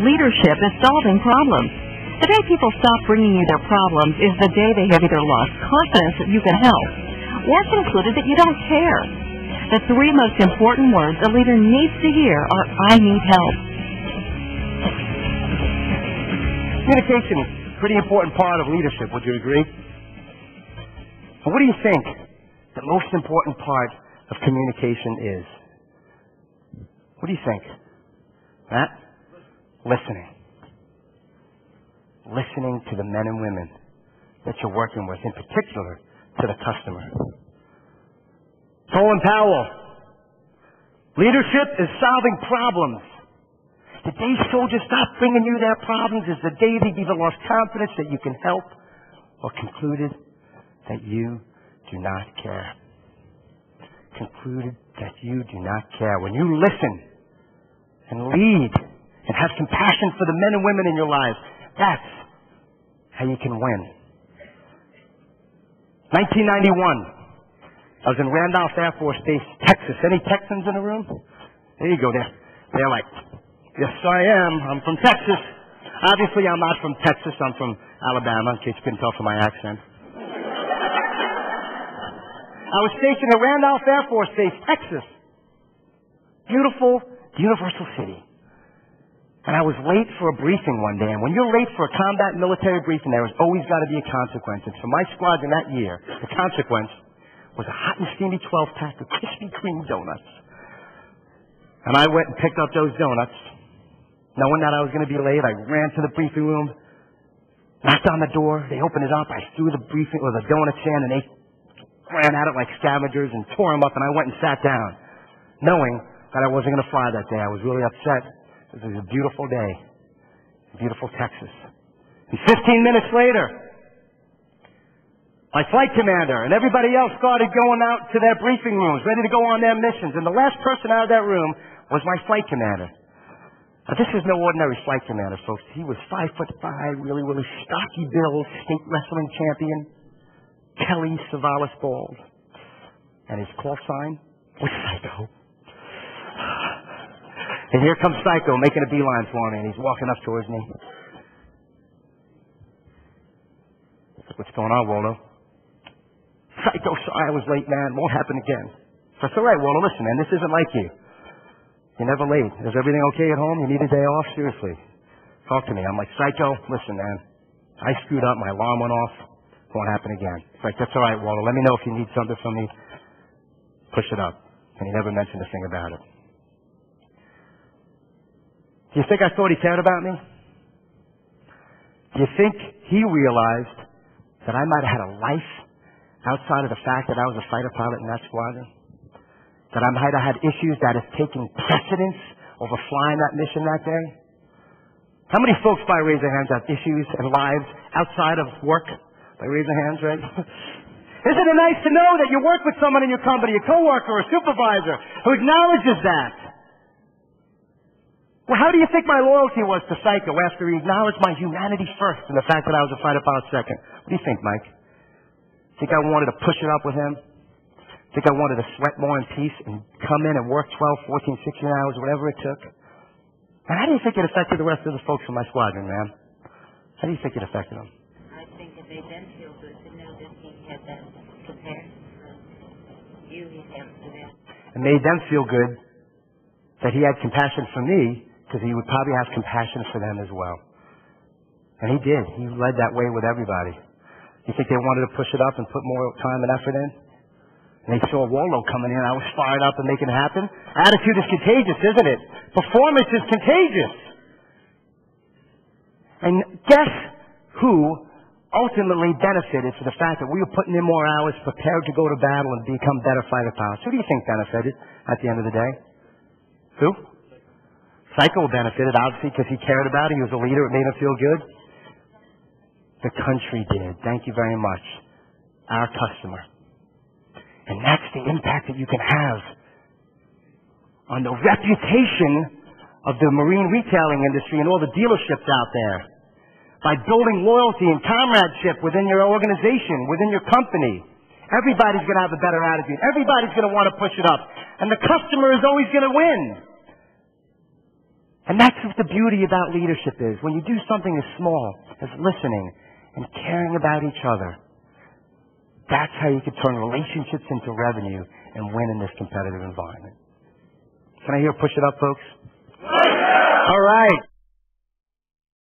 Leadership is solving problems. The day people stop bringing you their problems is the day they have either lost confidence that you can help or concluded that you don't care. The three most important words a leader needs to hear are, I need help. Communication is a pretty important part of leadership, would you agree? And what do you think the most important part of communication is? What do you think? Matt? Listening. Listening to the men and women that you're working with, in particular to the customer. Colin Powell. Leadership is solving problems. The day soldiers stop bringing you their problems is the day they've either lost confidence that you can help or concluded that you do not care. Concluded that you do not care. When you listen and lead and have compassion for the men and women in your lives, that's how you can win. 1991. I was in Randolph Air Force Base, Texas. Any Texans in the room? There you go. They're like, yes, I am. I'm from Texas. Obviously, I'm not from Texas. I'm from Alabama, in case you couldn't tell from my accent. I was stationed at Randolph Air Force Base, Texas. Beautiful, universal city. And I was late for a briefing one day. And when you're late for a combat military briefing, there has always got to be a consequence. And for my squadron that year, the consequence was a hot and steamy 12-pack of Krispy Kreme donuts. And I went and picked up those donuts. Knowing that I was going to be late, I ran to the briefing room, knocked on the door. They opened it up. I threw the briefing or the donuts in, and they ran at it like scavengers and tore them up. And I went and sat down, knowing that I wasn't going to fly that day. I was really upset. It was a beautiful day, beautiful Texas. And 15 minutes later, my flight commander and everybody else started going out to their briefing rooms, ready to go on their missions. And the last person out of that room was my flight commander. Now, this is no ordinary flight commander, folks. He was 5'5", really, really stocky build, state wrestling champion, Kelly Savalas Bald. And his call sign was Psycho. And here comes Psycho making a beeline for me, and he's walking up towards me. What's going on, Waldo? Psycho, sorry I was late, man. Won't happen again. That's all right, Waldo. Listen, man, this isn't like you. You're never late. Is everything okay at home? You need a day off? Seriously. Talk to me. I'm like, Psycho, listen, man. I screwed up. My alarm went off. Won't happen again. It's like, that's all right, Waldo. Let me know if you need something from me. Push it up. And he never mentioned a thing about it. Do you think I thought he cared about me? Do you think he realized that I might have had a life outside of the fact that I was a fighter pilot in that squadron? That I might have had issues that have taken precedence over flying that mission that day? How many folks, by raise of hands, have issues and lives outside of work? By raise of hands, right? Isn't it nice to know that you work with someone in your company, a coworker or a supervisor, who acknowledges that? Well, how do you think my loyalty was to Psycho after he acknowledged my humanity first and the fact that I was a fighter pilot second? What do you think, Mike? Think I wanted to push it up with him? Think I wanted to sweat more in peace and come in and work 12, 14, 16 hours, whatever it took? And how do you think it affected the rest of the folks in my squadron, man? How do you think it affected them? I think it made them feel good to know that he had that compassion for you, he had for them. It made them feel good that he had compassion for me, because he would probably have compassion for them as well. And he did. He led that way with everybody. You think they wanted to push it up and put more time and effort in? And they saw Waldo coming in. I was fired up and making it happen. Attitude is contagious, isn't it? Performance is contagious. And guess who ultimately benefited for the fact that we were putting in more hours, prepared to go to battle and become better fighter pilots? Who do you think benefited at the end of the day? Who? Psycho benefited, obviously, because he cared about it. He was a leader. It made him feel good. The country did. Thank you very much. Our customer. And that's the impact that you can have on the reputation of the marine retailing industry and all the dealerships out there. By building loyalty and comradeship within your organization, within your company. Everybody's going to have a better attitude. Everybody's going to want to push it up. And the customer is always going to win. And that's what the beauty about leadership is. When you do something as small as listening and caring about each other, that's how you can turn relationships into revenue and win in this competitive environment. Can I hear push it up, folks? All right.